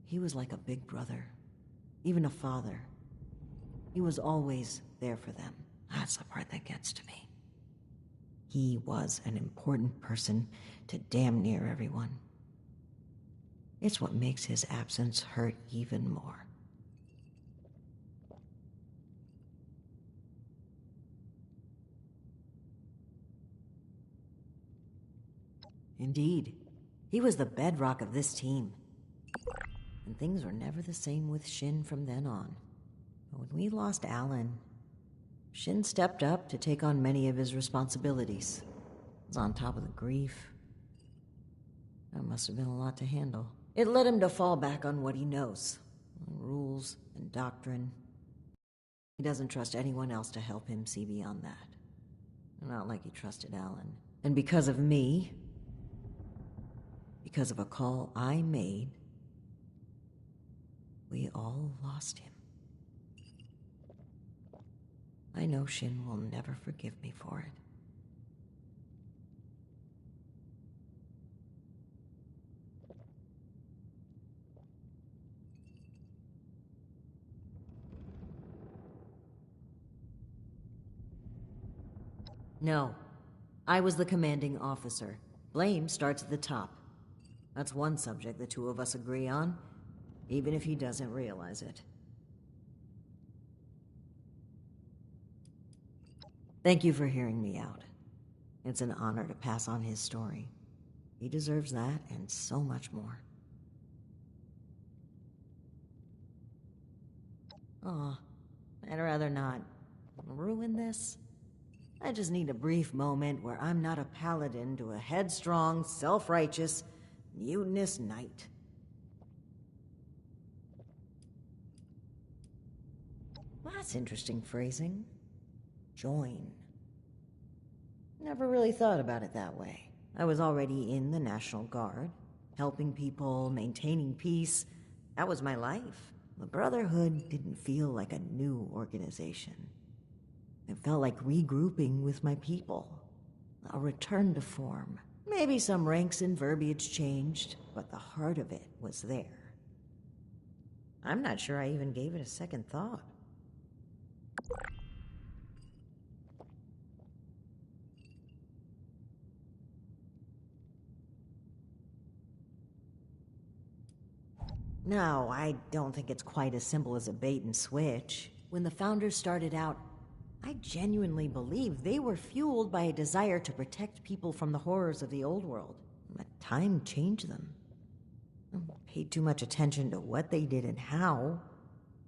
He was like a big brother, even a father. He was always there for them. That's the part that gets to me. He was an important person to damn near everyone. It's what makes his absence hurt even more. Indeed, he was the bedrock of this team. And things were never the same with Shin from then on. But when we lost Alan, Shin stepped up to take on many of his responsibilities. Was on top of the grief. That must have been a lot to handle. It led him to fall back on what he knows. Rules and doctrine. He doesn't trust anyone else to help him see beyond that. Not like he trusted Alan. And because of me, because of a call I made, we all lost him. I know Shin will never forgive me for it. No. I was the commanding officer. Blame starts at the top. That's one subject the two of us agree on, even if he doesn't realize it. Thank you for hearing me out. It's an honor to pass on his story. He deserves that and so much more. Aw, I'd rather not ruin this. I just need a brief moment where I'm not a paladin to a headstrong, self-righteous, mutinous knight. That's interesting phrasing. Join. Never really thought about it that way. I was already in the National Guard, helping people, maintaining peace. That was my life. The Brotherhood didn't feel like a new organization. It felt like regrouping with my people. A return to form. Maybe some ranks and verbiage changed, but the heart of it was there. I'm not sure I even gave it a second thought. No, I don't think it's quite as simple as a bait and switch. When the Founders started out, I genuinely believe they were fueled by a desire to protect people from the horrors of the old world. But time changed them. I paid too much attention to what they did and how,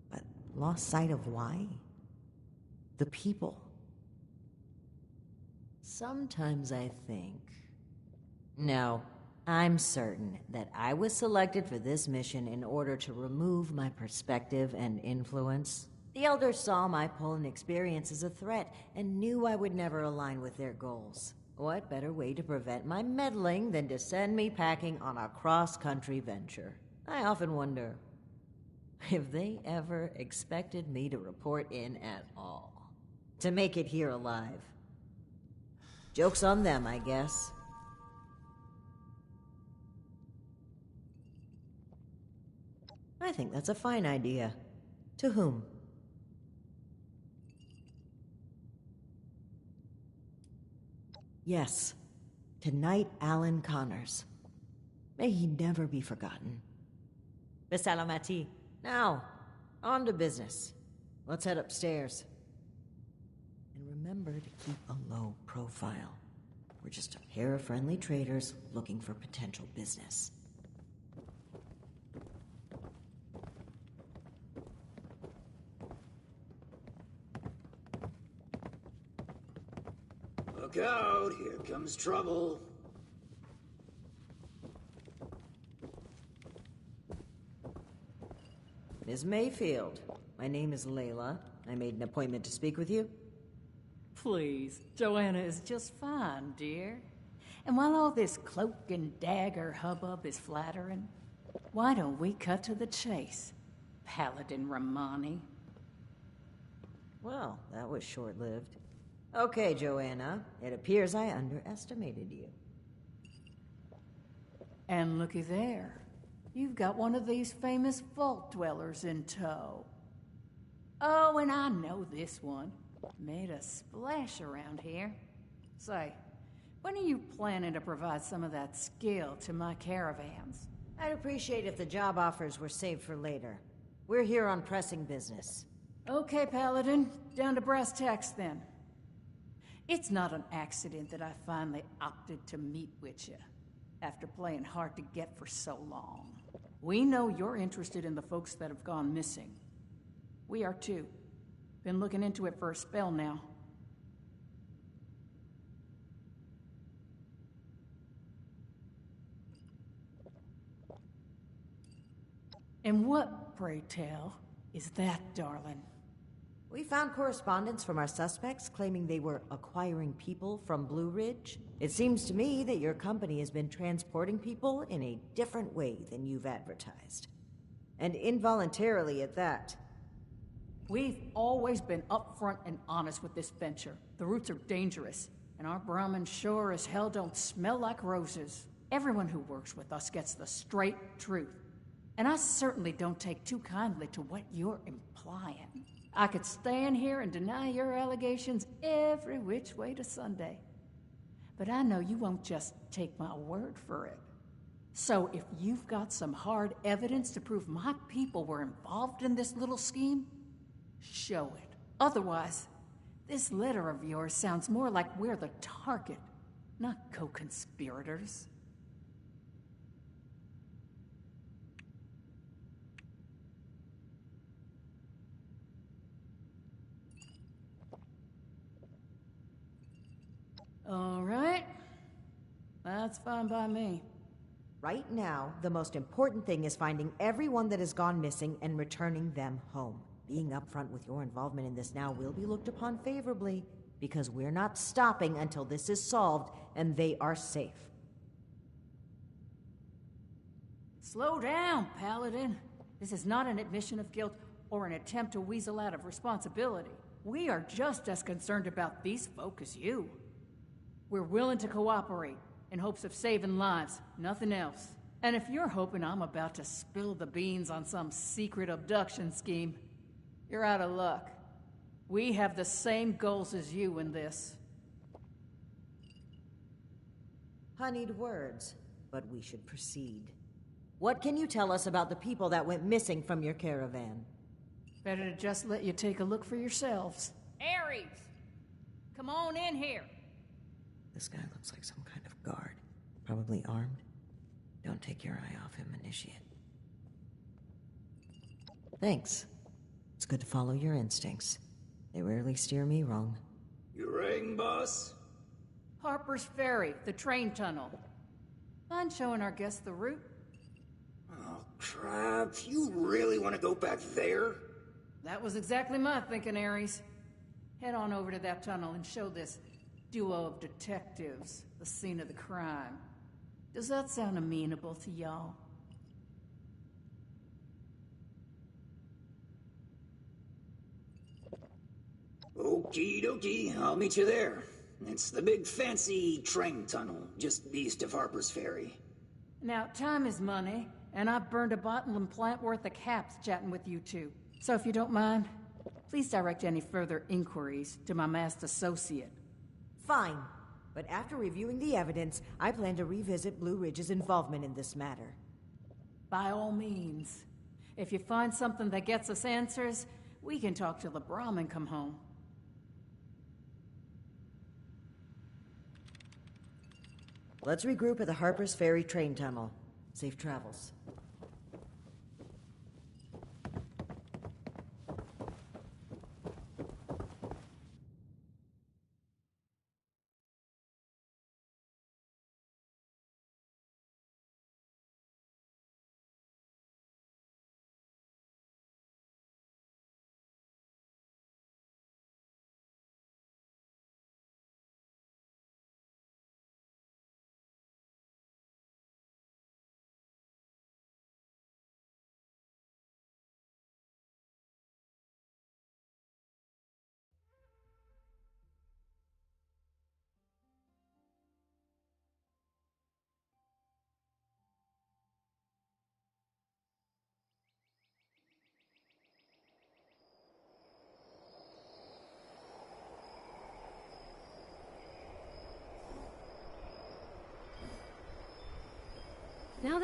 but lost sight of why. The people. Sometimes I think... No, I'm certain that I was selected for this mission in order to remove my perspective and influence. The Elders saw my pull and experience as a threat and knew I would never align with their goals. What better way to prevent my meddling than to send me packing on a cross-country venture? I often wonder if they ever expected me to report in at all. To make it here alive. Joke's on them, I guess. I think that's a fine idea. To whom? Yes, to Knight Alan Connors. May he never be forgotten. Besalamati. Now, on to business. Let's head upstairs. And remember to keep a low profile. We're just a pair of friendly traders looking for potential business. Look out, here comes trouble. Ms. Mayfield, my name is Layla. I made an appointment to speak with you. Please, Joanna is just fine, dear. And while all this cloak and dagger hubbub is flattering, why don't we cut to the chase, Paladin Romani? Well, that was short-lived. Okay, Joanna. It appears I underestimated you. And looky there. You've got one of these famous vault dwellers in tow. Oh, and I know this one. Made a splash around here. Say, when are you planning to provide some of that skill to my caravans? I'd appreciate if the job offers were saved for later. We're here on pressing business. Okay, Paladin. Down to brass tacks then. It's not an accident that I finally opted to meet with you, after playing hard to get for so long. We know you're interested in the folks that have gone missing. We are too. Been looking into it for a spell now. And what, pray tell, is that, darling? We found correspondence from our suspects claiming they were acquiring people from Blue Ridge. It seems to me that your company has been transporting people in a different way than you've advertised. And involuntarily at that. We've always been upfront and honest with this venture. The routes are dangerous, and our Brahmin sure as hell don't smell like roses. Everyone who works with us gets the straight truth. And I certainly don't take too kindly to what you're implying. I could stand here and deny your allegations every which way to Sunday. But I know you won't just take my word for it. So if you've got some hard evidence to prove my people were involved in this little scheme, show it. Otherwise, this letter of yours sounds more like we're the target, not co-conspirators. All right. That's fine by me. Right now, the most important thing is finding everyone that has gone missing and returning them home. Being upfront with your involvement in this now will be looked upon favorably, because we're not stopping until this is solved and they are safe. Slow down, Paladin. This is not an admission of guilt or an attempt to weasel out of responsibility. We are just as concerned about these folk as you. We're willing to cooperate in hopes of saving lives, nothing else. And if you're hoping I'm about to spill the beans on some secret abduction scheme, you're out of luck. We have the same goals as you in this. Honeyed words, but we should proceed. What can you tell us about the people that went missing from your caravan? Better to just let you take a look for yourselves. Ares! Come on in here! This guy looks like some kind of guard. Probably armed. Don't take your eye off him, Initiate. Thanks. It's good to follow your instincts. They rarely steer me wrong. You rang, boss? Harper's Ferry, the train tunnel. Mind showing our guests the route? Oh, crap. You really want to go back there? That was exactly my thinking, Ares. Head on over to that tunnel and show this duo of detectives the scene of the crime. Does that sound amenable to y'all? Okie dokie, I'll meet you there. It's the big fancy train tunnel just east of Harper's Ferry. Now, time is money, and I've burned a bottle and plant worth of caps chatting with you two. So if you don't mind, please direct any further inquiries to my masked associate. Fine. But after reviewing the evidence, I plan to revisit Blue Ridge's involvement in this matter. By all means. If you find something that gets us answers, we can talk till the Brahmin come home. Let's regroup at the Harper's Ferry train tunnel. Safe travels.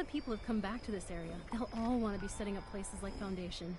that people have come back to this area, they'll all want to be setting up places like Foundation.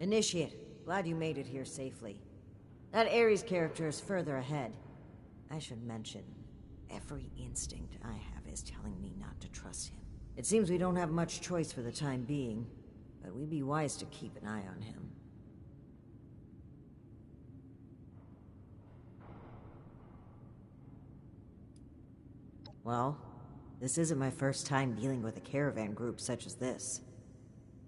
Initiate, glad you made it here safely. That Ares character is further ahead. I should mention, every instinct I have is telling me not to trust him. It seems we don't have much choice for the time being, but we'd be wise to keep an eye on him. Well, this isn't my first time dealing with a caravan group such as this.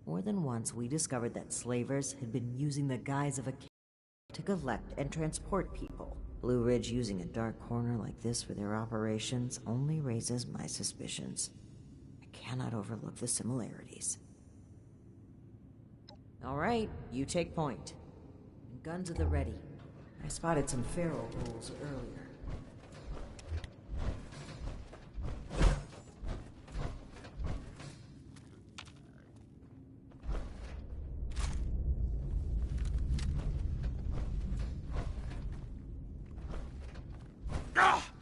More than once, we discovered that slavers had been using the guise of a to collect and transport people. Blue Ridge using a dark corner like this for their operations only raises my suspicions. I cannot overlook the similarities. All right, you take point. And guns at the ready. I spotted some feral ghouls earlier. Ah!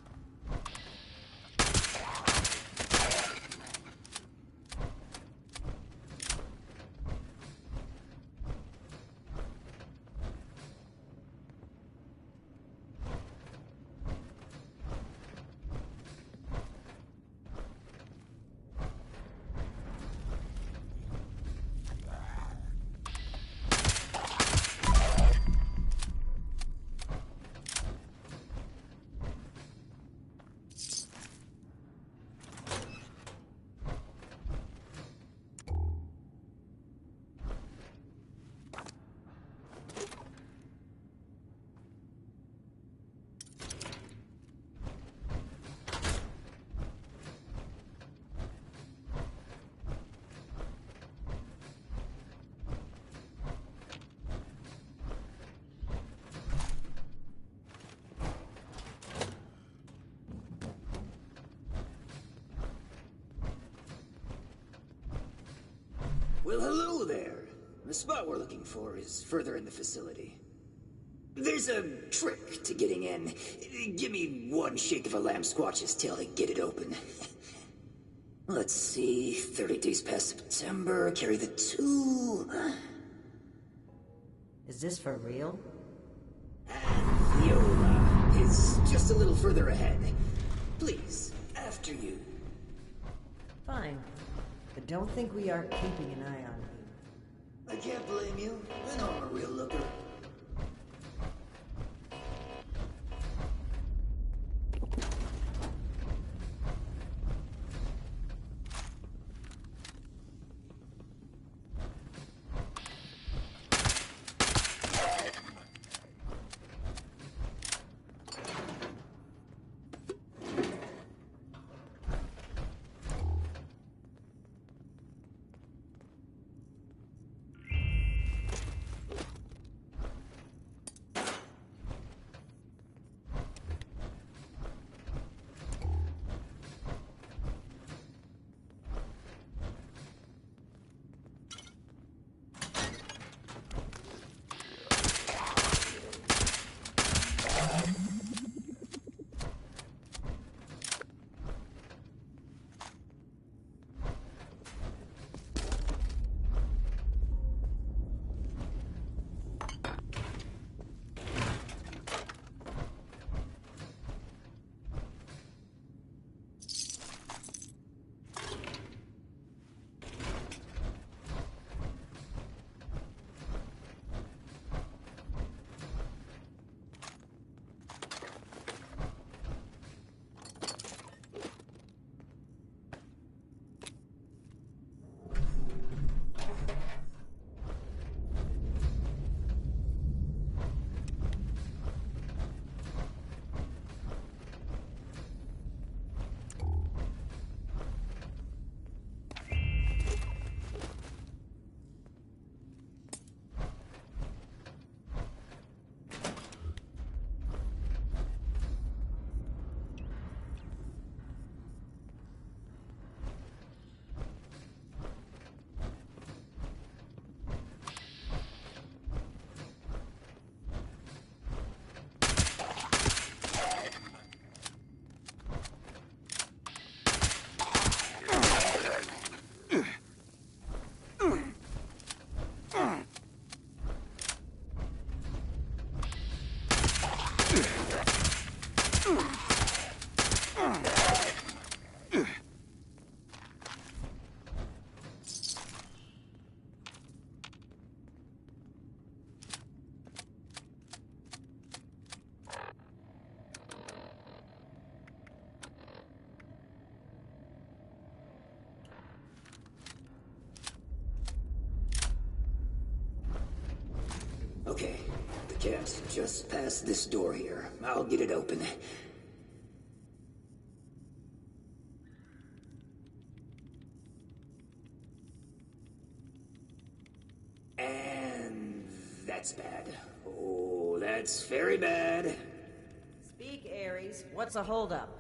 Well, hello there. The spot we're looking for is further in the facility. There's a trick to getting in. Give me one shake of a lamb squatch's tail to get it open. Let's see, 30 days past September, carry the 2. Is this for real? And Viola is just a little further ahead. Please, after you. Fine. But don't think we are keeping an eye on you. I can't blame you. I know I'm a real looker. Okay, the cab's just past this door here. I'll get it open. And that's bad. Oh, that's very bad. Speak, Ares. What's a holdup?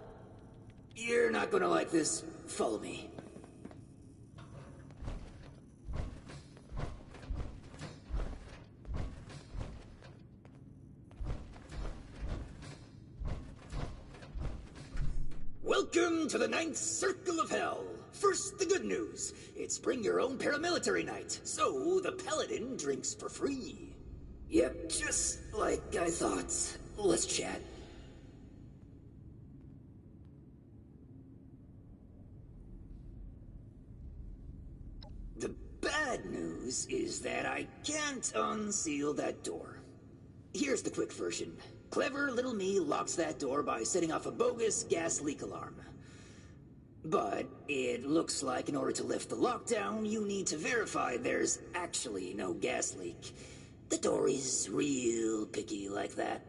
You're not gonna like this. Follow me. Welcome to the 9th Circle of Hell. First, the good news. It's bring your own paramilitary night, so the paladin drinks for free. Yep, just like I thought. Let's chat. The bad news is that I can't unseal that door. Here's the quick version. Clever little me locks that door by setting off a bogus gas leak alarm. But it looks like in order to lift the lockdown, you need to verify there's actually no gas leak. The door is real picky like that.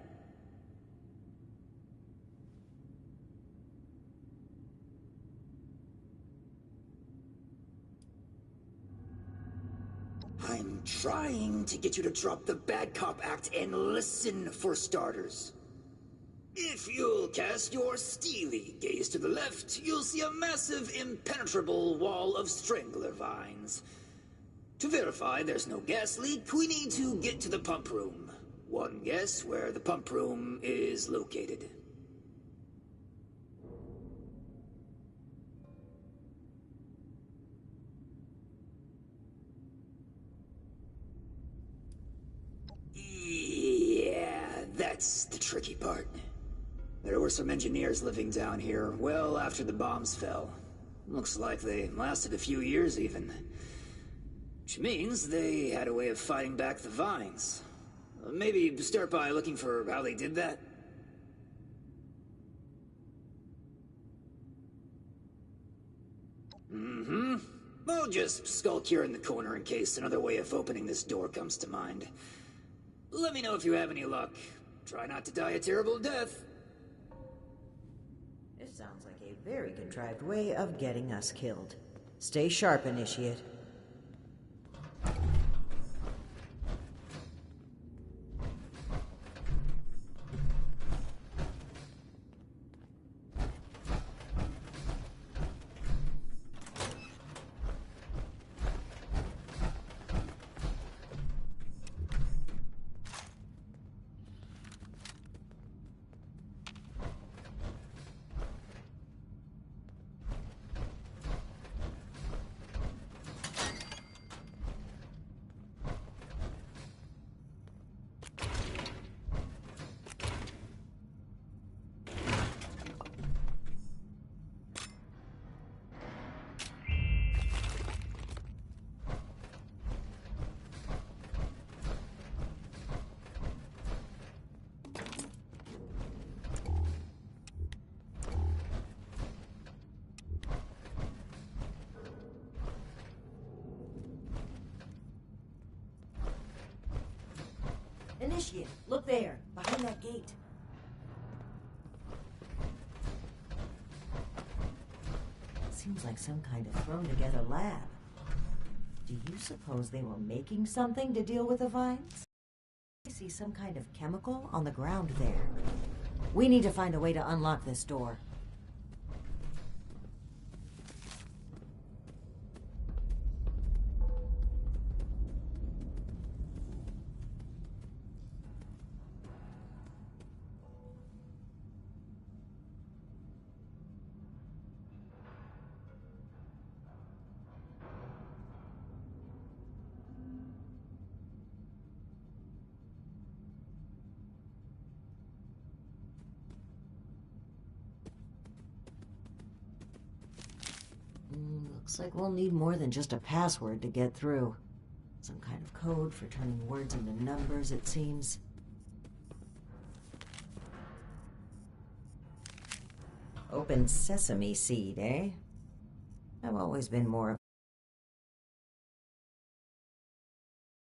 I'm trying to get you to drop the bad cop act and listen for starters. If you'll cast your steely gaze to the left, you'll see a massive, impenetrable wall of strangler vines. To verify there's no gas leak, we need to get to the pump room. One guess where the pump room is located. Yeah, that's the tricky part. There were some engineers living down here well after the bombs fell. Looks like they lasted a few years even. Which means they had a way of fighting back the vines. Maybe start by looking for how they did that? Mm-hmm. I'll just skulk here in the corner in case another way of opening this door comes to mind. Let me know if you have any luck. Try not to die a terrible death. This sounds like a very contrived way of getting us killed. Stay sharp, Initiate. Initiate, look there, behind that gate. Seems like some kind of thrown-together lab. Do you suppose they were making something to deal with the vines? I see some kind of chemical on the ground there. We need to find a way to unlock this door. Looks like we'll need more than just a password to get through. Some kind of code for turning words into numbers, it seems. Open sesame seed, eh? I've always been more of